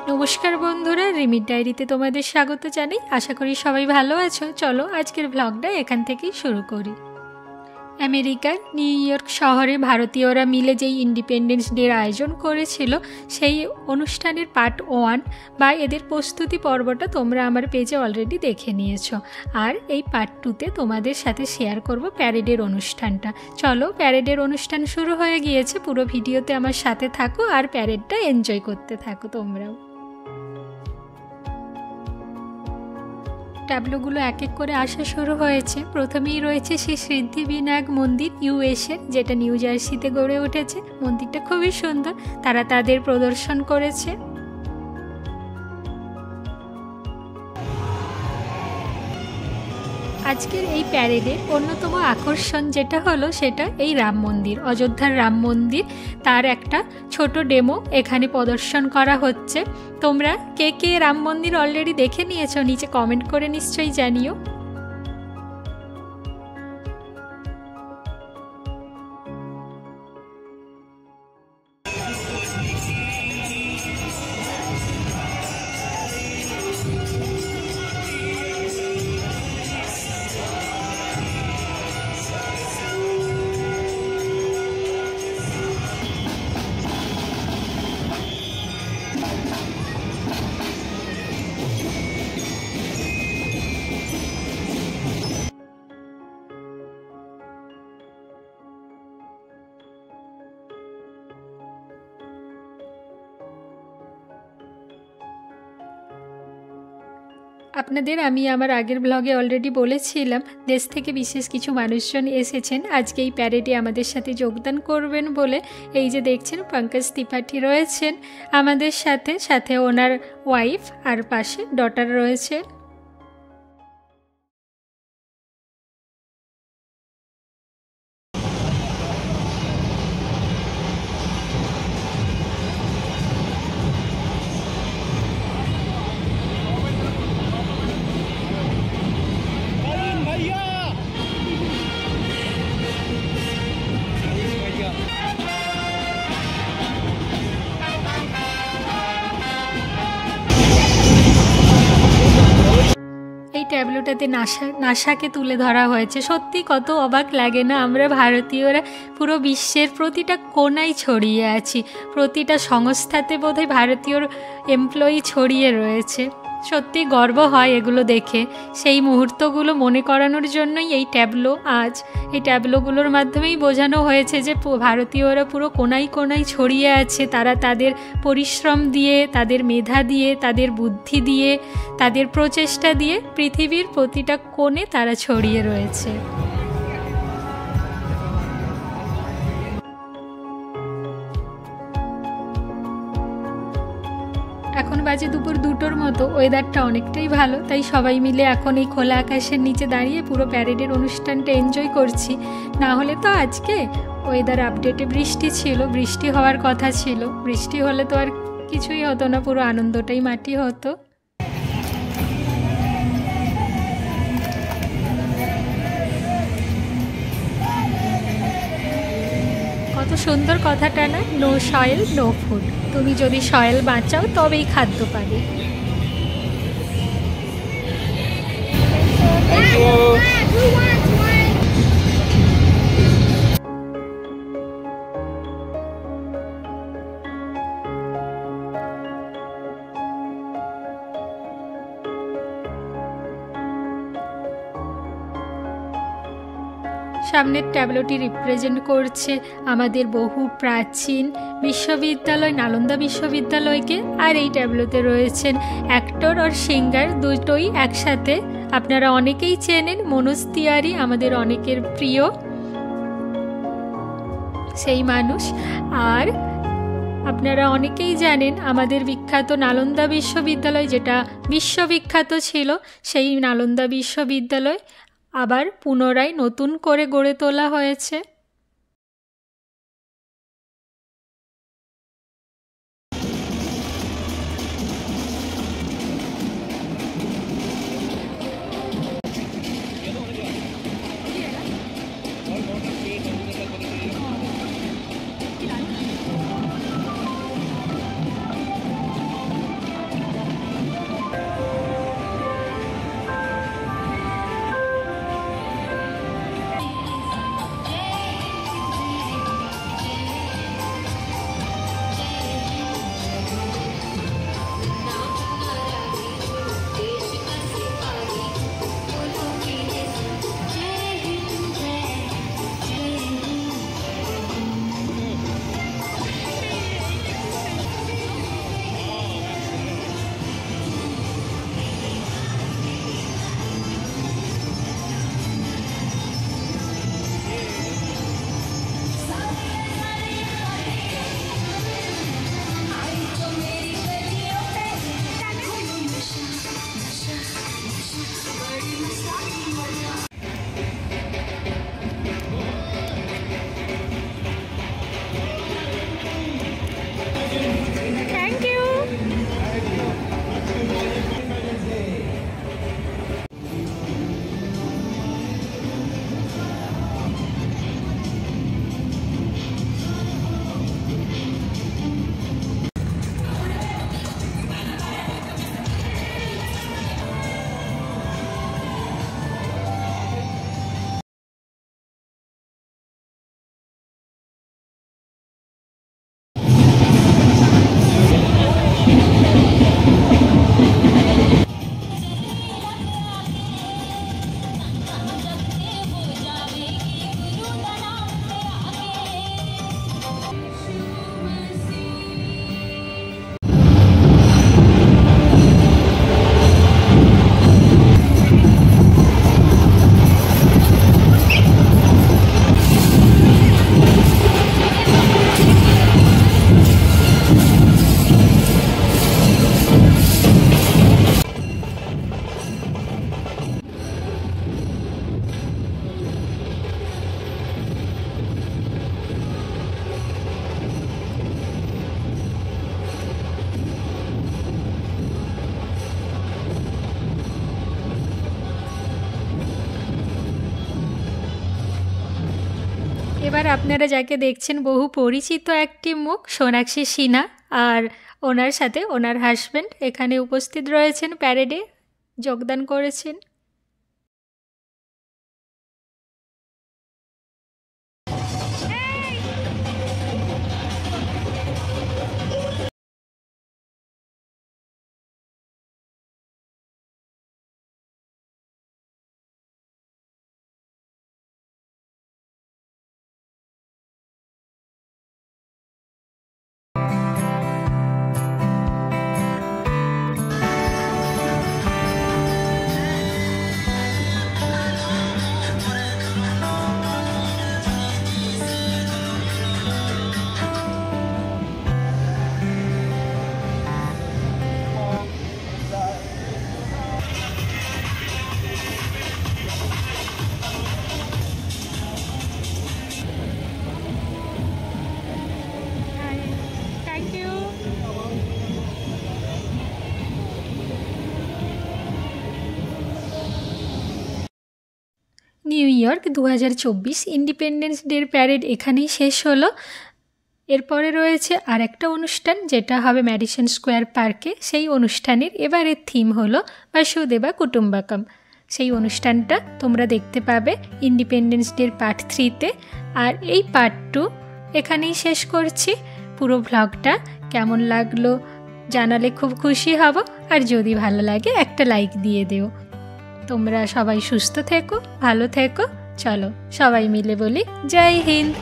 নমস্কার বন্ধুরা, রিমির ডায়েরিতে তোমাদের স্বাগত জানাই। আশা করি সবাই ভালো আছো। চলো আজকের ব্লগটা এখান থেকেই শুরু করি। আমেরিকার নিউ ইয়র্ক শহরে ভারতীয়রা মিলে যেই ইন্ডিপেন্ডেন্স ডের আয়োজন করেছিল, সেই অনুষ্ঠানের পার্ট 1 বা এদের প্রস্তুতি পর্বটা তোমরা আমার পেজে অলরেডি দেখে নিয়েছো। আর এই পার্ট 2তে তোমাদের সাথে শেয়ার করব প্যারেডের অনুষ্ঠানটা। চলো, প্যারেডের অনুষ্ঠান শুরু হয়ে গিয়েছে। পুরো ভিডিওতে আমার সাথে থাকো আর প্যারেডটা এনজয় করতে থাকো তোমরাও। ট্যাবলোগুলো এক এক করে আসা শুরু হয়েছে। প্রথমেই রয়েছে সেই সিদ্ধিবিনায়ক মন্দির ইউএসের, যেটা নিউ জার্সিতে গড়ে উঠেছে। মন্দিরটা খুবই সুন্দর, তারা তাদের প্রদর্শন করেছে। আজকের এই প্যারেডের অন্যতম আকর্ষণ যেটা হলো, সেটা এই রাম মন্দির, অযোধ্যার রাম মন্দির। তার একটা ছোট ডেমো এখানে প্রদর্শন করা হচ্ছে। তোমরা কে কে রাম মন্দির অলরেডি দেখে নিয়েছো নিচে কমেন্ট করে নিশ্চয়ই জানিও। আপনাদের আমি আমার আগের ব্লগে অলরেডি বলেছিলাম, দেশ থেকে বিশেষ কিছু মানুষজন এসেছেন আজকে এই প্যারেডে আমাদের সাথে যোগদান করবেন বলে। এই যে দেখছেন পঙ্কজ ত্রিপাঠী রয়েছেন আমাদের সাথে, সাথে ওনার ওয়াইফ আর পাশে ডটার রয়েছে। ট্যাবলোটাতে নাসাকে তুলে ধরা হয়েছে। সত্যি কত অবাক লাগে না? আমরা ভারতীয়রা পুরো বিশ্বের প্রতিটা কোণায় ছড়িয়ে আছি, প্রতিটা সংস্থাতে বোধহয় ভারতীয় এমপ্লয়ি ছড়িয়ে রয়েছে। সত্যি গর্ব হয় এগুলো দেখে। সেই মুহূর্তগুলো মনে করানোর জন্যই এই ট্যাবলো আজ। এই ট্যাবলোগুলোর মাধ্যমেই বোঝানো হয়েছে যে ভারতীয়রা পুরো কোণায় কোণায় ছড়িয়ে আছে। তারা তাদের পরিশ্রম দিয়ে, তাদের মেধা দিয়ে, তাদের বুদ্ধি দিয়ে, তাদের প্রচেষ্টা দিয়ে পৃথিবীর প্রতিটা কোণে তারা ছড়িয়ে রয়েছে। এখন বাজে দুপুর 2টোর মতো। ওয়েদারটা অনেকটাই ভালো, তাই সবাই মিলে এখন এই খোলা আকাশের নিচে দাঁড়িয়ে পুরো প্যারেডের অনুষ্ঠানটা এনজয় করছি। না হলে তো আজকে ওয়েদার আপডেটে বৃষ্টি ছিল, বৃষ্টি হওয়ার কথা ছিল। বৃষ্টি হলে তো আর কিছুই হতো না, পুরো আনন্দটাই মাটি হতো। কত সুন্দর কথাটা না? No soil no food. তুমি যদি সয়েল বাঁচাও তবেই খাদ্য পাবে। সামনের ট্যাবলোটি রিপ্রেজেন্ট করছে আমাদের বহু প্রাচীন বিশ্ববিদ্যালয়, নালন্দা বিশ্ববিদ্যালয়কে। আর এই ট্যাবলোতে রয়েছেন অ্যাক্টর আর সিঙ্গার দুটোই একসাথে। আপনারা অনেকেই চেনেন মনোজ তিওয়ারি, আমাদের অনেকের প্রিয় সেই মানুষ। আর আপনারা অনেকেই জানেন আমাদের বিখ্যাত নালন্দা বিশ্ববিদ্যালয়, যেটা বিশ্ববিখ্যাত ছিল, সেই নালন্দা বিশ্ববিদ্যালয় আবার পুনরায় নতুন করে গড়ে তোলা হয়েছে। এবার আপনারা যাকে দেখছেন বহু পরিচিত একটি মুখ, সোনাক্ষী সিনহা আর ওনার সাথে ওনার হাজব্যান্ড এখানে উপস্থিত রয়েছেন, প্যারেডে যোগদান করেছেন। নিউ ইয়র্ক 2024 ইন্ডিপেন্ডেন্স ডের প্যারেড এখানেই শেষ হলো। এরপরে রয়েছে আর একটা অনুষ্ঠান, যেটা হবে ম্যাডিসন স্কোয়ার পার্কে। সেই অনুষ্ঠানের এবারের থিম হলো বাসুদেবা কুটুম্বাকম। সেই অনুষ্ঠানটা তোমরা দেখতে পাবে ইন্ডিপেন্ডেন্স ডের পার্ট 3-তে। আর এই পার্ট 2 এখানেই শেষ করছি। পুরো ভ্লগটা কেমন লাগলো জানালে খুব খুশি হব, আর যদি ভালো লাগে একটা লাইক দিয়ে দিও। তোমরা সবাই সুস্থ থেকো, ভালো থেকো। চলো সবাই মিলে বলি জয় হিন্দ।